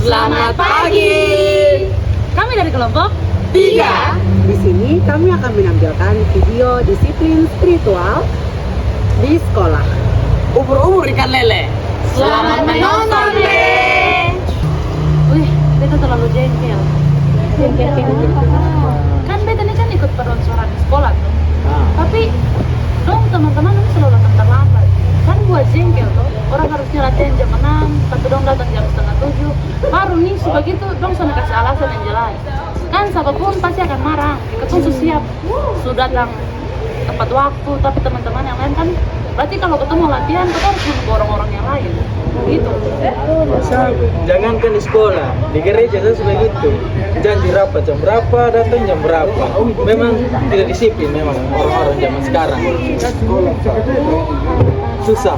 Selamat pagi. Kami dari kelompok 3. Di sini kami akan menampilkan video disiplin spiritual di sekolah. Ubur-ubur ikan lele. Selamat menonton, Le. Wih, beta terlalu jengkel. Jengkel kenapa? Kan beta ini kan ikut paduan suara di sekolah tuh. Tapi dong teman-teman ini selalu datang terlambat. Kan buat jengkel tuh. Orang harusnya latihan jam 6, tapi dong datang jam setengah 7. Baru nih sebegitu dong sana kasih alasan yang jelas. Kan siapapun pasti akan marah. Ketemu siap, sudah datang tepat waktu, tapi teman-teman yang lain kan berarti kalau ketemu latihan kita harus menunggu orang-orang yang lain gitu. Jangankan di sekolah, di gereja saya begitu. Janji rapat jam berapa, datang jam berapa. Memang tidak disiplin memang orang-orang zaman sekarang. Susah.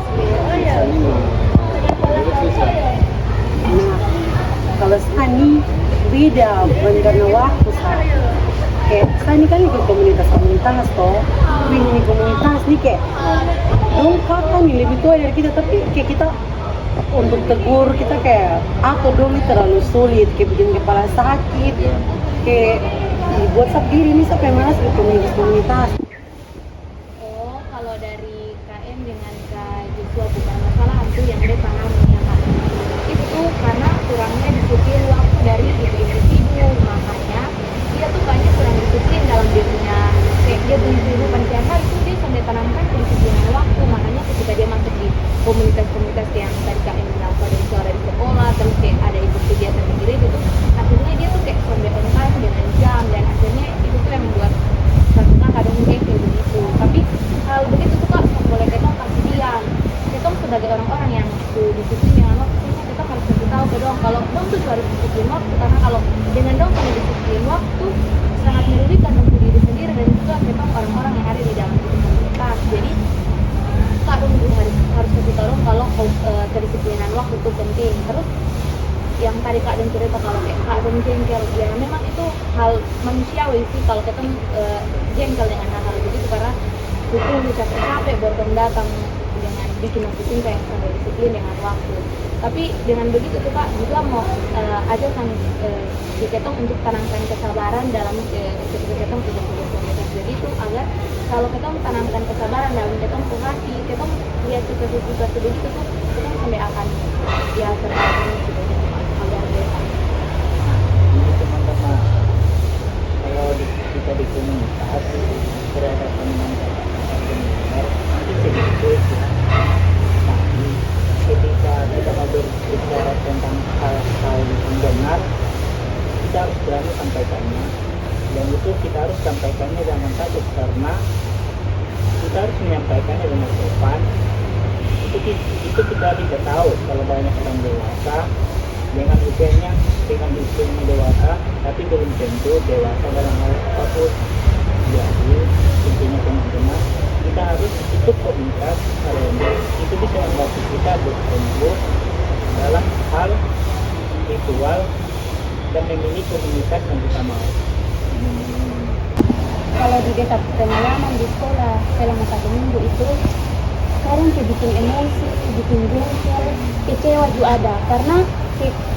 Nah, kalau Sani beda karena waktu saya. Kayak Sani kan ikut komunitas toh. Ini komunitas nih kayak dong kakak nih lebih tua dari kita, tapi kayak kita untuk tegur kita kayak aku dong ini terlalu sulit, kayak bikin kepala sakit, kayak buat sendiri nih sampai malas ikut komunitas. Oh, kalau dari KM dengan Kak Joshua bukan masalah itu yang dia pahami ya Kak. Itu karena kurangnya disiplin waktu dari individu, makanya dia tuh banyak kurang disiplin dalam dirinya. Kayak dia punya kehidupan tiap hari itu dia sampai tanamkan kedisiplinan waktu, makanya ketika dia masuk di komunitas-komunitas yang tadi KM bilang dari suara di sekolah, terus kayak ada ikut kegiatan di gereja itu, akhirnya dia tuh kayak sampai on time dengan jam, dan akhirnya itu tuh yang membuat karena kadang kayak begitu. Tapi hal begitu tuh Kak boleh kita kasih diam. Kita sebagai orang-orang yang disiplin dengan waktu, kita harus kasih tahu ke dong kalau dong tuh harus disiplin waktu, karena kalau dengan dong punya disiplin waktu sangat merugikan untuk diri sendiri dan juga kita orang-orang yang ada di dalam komunitas. Jadi Kak dong harus kasih tahu dong kalau kedisiplinan waktu itu penting. Terus yang tadi Kak dan cerita kalau kayak Kak dan jengkel, ya memang itu hal manusiawi sih kalau kita jengkel dengan hal-hal begitu, karena itu capek-capek baru datang dengan bikin pusing kayak sampai disiplin dengan waktu. Tapi dengan begitu tuh Kak juga mau aja kan di ketong untuk tanamkan kesabaran dalam ketika ketong punya komunitas. Jadi itu agar kalau ketong tanamkan kesabaran dalam ketong hati, ketong lihat situasi begitu tuh ketong sampai akan ya terbaik gitu agar bebas. Ini teman-teman, kalau kita di komunitas berada teman-teman nanti sedikit ya. Tapi ketika kita mau berbicara tentang hal-hal yang benar, kita harus berani sampaikannya, dan itu kita harus sampaikannya jangan takut, karena kita harus menyampaikannya dengan sopan. Itu kita tidak tahu kalau banyak orang dewasa dengan usianya dewasa, tapi belum tentu dewasa dalam hal apapun. Jadi intinya teman-teman, kita harus ikut komunitas karena itu bisa membantu kita bertumbuh dalam hal ritual dan memilih komunitas yang kita mau. Kalau di desa pengalaman di sekolah selama 1 minggu itu kadang bikin emosi, bikin jengkel, kecewa juga ada, karena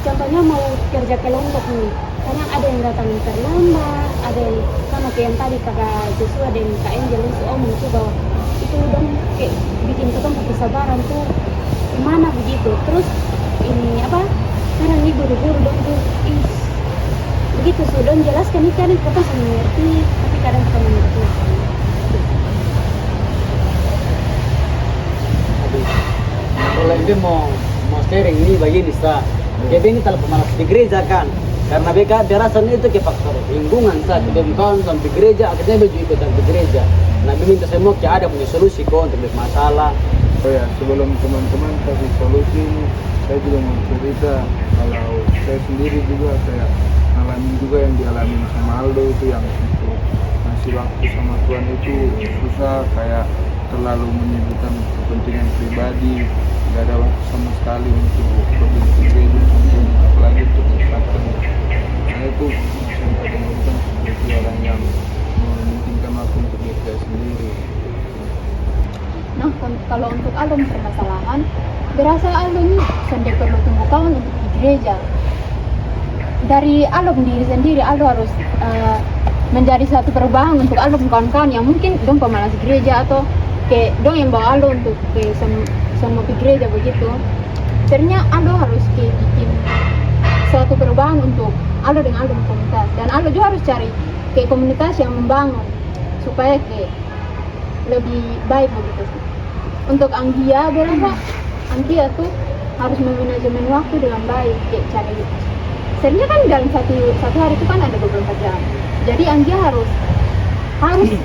contohnya mau kerja kelompok nih, karena ada yang datang terlambat, ada yang sama kayak yang tadi Kakak Joshua dan Kak Angel itu itu bahwa itu dong kayak bikin ketemu kesabaran tuh gimana begitu. Terus ini apa, kadang nih buru-buru dong tuh begitu sudah jelaskan ini, kadang kita bisa mengerti tapi kadang kita mengerti. Kalau dia mau sharing ini begini sah, jadi ini kalau pemalas di gereja kan, karena mereka berasan itu ke faktor lingkungan sah, kita kawan sampai gereja, akhirnya baju ikut sampai gereja. Nah, minta semua ada punya solusi kok untuk masalah. Oh ya, sebelum teman-teman kasih solusi, saya juga mau cerita kalau saya sendiri juga kayak ngalamin juga yang dialami sama Aldo itu, yang untuk ngasih waktu sama Tuhan itu susah, kayak terlalu menyibukkan kepentingan pribadi, nggak ada waktu sama sekali untuk pergi ke gereja, apalagi untuk bersaksi. Saya itu bisa ditemukan seperti orang yang mementingkan waktu untuk diri saya sendiri. Nah, kalau untuk Aldo permasalahan, berasa Aldo ini sampai perlu tunggu kawan untuk di gereja. dari Aldo diri sendiri, Aldo harus menjadi satu perubahan untuk Aldo kawan-kawan yang mungkin dong pemalas gereja atau kayak dong yang bawa Aldo untuk ke semua gereja begitu. Ternyata Aldo harus kayak bikin suatu perubahan untuk Aldo dengan Aldo komunitas, dan Aldo juga harus cari kayak komunitas yang membangun supaya kayak lebih baik begitu sih. Untuk Anggia, berasa Anggia tuh harus memanajemen waktu dengan baik, kayak cari sebenarnya kan dalam satu hari itu kan ada 24 jam. Jadi Anggia harus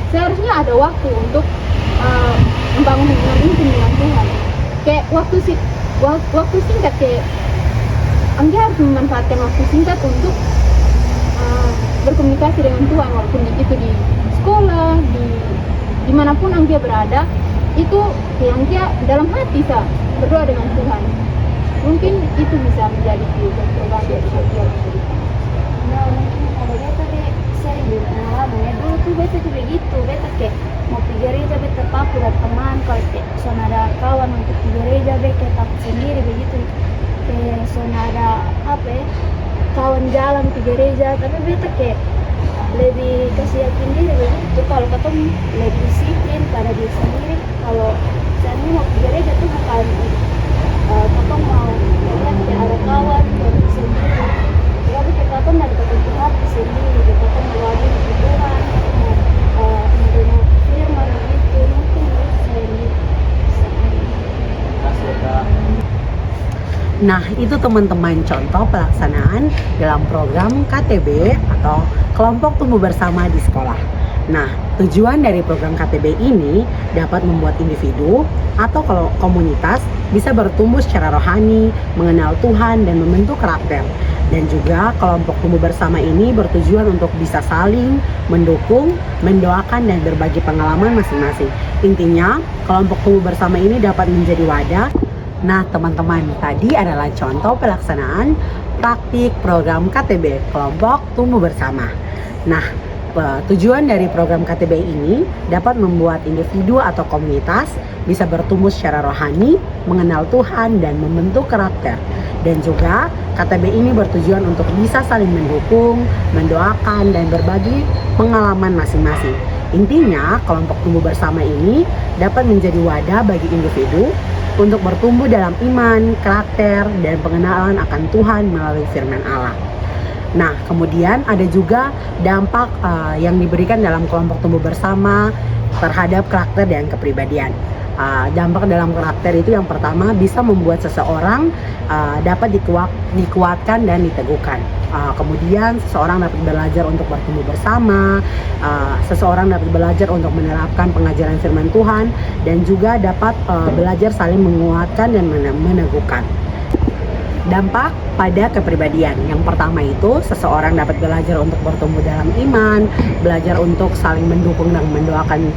seharusnya ada waktu untuk membangun hubungan intim dengan Tuhan. Kayak waktu singkat, kayak Anggia harus memanfaatkan waktu singkat untuk berkomunikasi dengan Tuhan, walaupun itu di sekolah, dimanapun Anggia berada, itu kayak Anggia dalam hati berdoa dengan Tuhan. Mungkin itu bisa menjadi perubahan dari Anggia. Nah, mungkin kalau beta deh sering berpengalaman ya, dulu tuh beta juga gitu, beta kayak mau pergi gereja, beta takut ada teman, kalau kayak soalnya ada kawan untuk pergi gereja, beta kayak takut sendiri begitu, kayak soalnya ada kawan jalan pergi gereja, tapi beta kayak lebih kasih yakin diri begitu, kalau ketemu lebih disiplin pada diri sendiri. Kalau saya mau pergi gereja tuh bukan ketemu mau lihat kayak ada kawan baru sendiri, tapi kita tuh dari ketemu hati sendiri, kita tuh melalui Tuhan, menerima firman begitu, mungkin saya Nah, itu teman-teman contoh pelaksanaan dalam program KTB atau Kelompok Tumbuh Bersama di Sekolah. Nah, tujuan dari program KTB ini dapat membuat individu atau kalau komunitas bisa bertumbuh secara rohani, mengenal Tuhan, dan membentuk karakter. Dan juga kelompok tumbuh bersama ini bertujuan untuk bisa saling mendukung, mendoakan, dan berbagi pengalaman masing-masing. Intinya, kelompok tumbuh bersama ini dapat menjadi wadah. Nah, teman-teman, tadi adalah contoh pelaksanaan praktik program KTB, Kelompok Tumbuh Bersama. Nah, tujuan dari program KTB ini dapat membuat individu atau komunitas bisa bertumbuh secara rohani, mengenal Tuhan, dan membentuk karakter. Dan juga KTB ini bertujuan untuk bisa saling mendukung, mendoakan, dan berbagi pengalaman masing-masing. Intinya, kelompok tumbuh bersama ini dapat menjadi wadah bagi individu untuk bertumbuh dalam iman, karakter, dan pengenalan akan Tuhan melalui firman Allah. Nah, kemudian ada juga dampak yang diberikan dalam kelompok tumbuh bersama terhadap karakter dan kepribadian. Dampak dalam karakter itu yang pertama bisa membuat seseorang dapat dikuatkan dan diteguhkan. Kemudian seseorang dapat belajar untuk bertumbuh bersama, seseorang dapat belajar untuk menerapkan pengajaran firman Tuhan, dan juga dapat belajar saling menguatkan dan meneguhkan. Dampak pada kepribadian. Yang pertama itu seseorang dapat belajar untuk bertumbuh dalam iman, belajar untuk saling mendukung dan mendoakan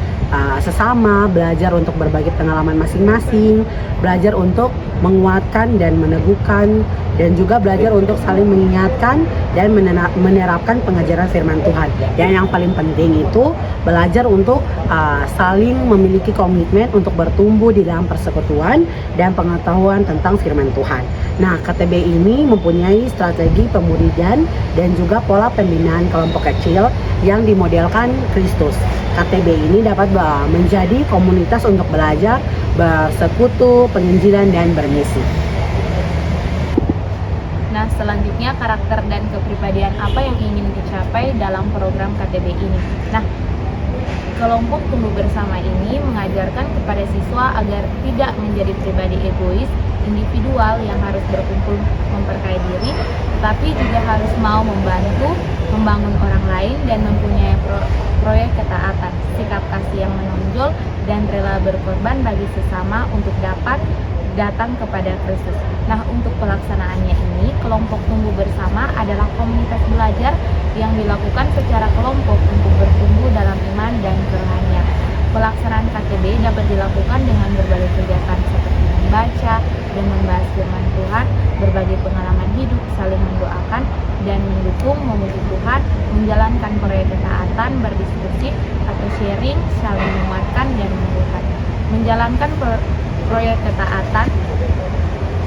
sesama, belajar untuk berbagi pengalaman masing-masing, belajar untuk menguatkan dan meneguhkan, dan juga belajar untuk saling mengingatkan dan menerapkan pengajaran firman Tuhan. Dan yang paling penting itu belajar untuk saling memiliki komitmen untuk bertumbuh di dalam persekutuan dan pengetahuan tentang firman Tuhan. Nah, KTB ini mempunyai strategi pemuridan dan juga pola pembinaan kelompok kecil yang dimodelkan Kristus. KTB ini dapat menjadi komunitas untuk belajar, bersekutu, penginjilan, dan bermisi. Nah, selanjutnya karakter dan kepribadian apa yang ingin dicapai dalam program KTB ini. Nah, kelompok tumbuh bersama ini mengajarkan kepada siswa agar tidak menjadi pribadi egois, individual yang harus berkumpul memperkaya diri, tetapi juga harus mau membantu, membangun orang lain, dan mempunyai proyek ketaatan, sikap kasih yang menonjol, dan rela berkorban bagi sesama untuk dapat datang kepada Kristus. Nah, untuk pelaksanaannya ini, kelompok tumbuh bersama adalah komunitas belajar yang dilakukan secara kelompok untuk bertumbuh dalam iman dan kerohanian. Pelaksanaan KTB dapat dilakukan dengan berbagai kegiatan seperti membaca dan membahas firman Tuhan, berbagi pengalaman hidup, saling mendoakan dan mendukung, memuji Tuhan, menjalankan proyek ketaatan, berdiskusi atau sharing, saling menguatkan dan meneguhkan. Menjalankan proyek ketaatan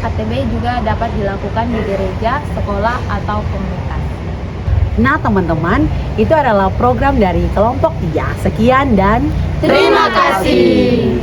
KTB juga dapat dilakukan di gereja, sekolah, atau komunitas. Nah teman-teman, itu adalah program dari kelompok 3. Sekian dan Terima kasih.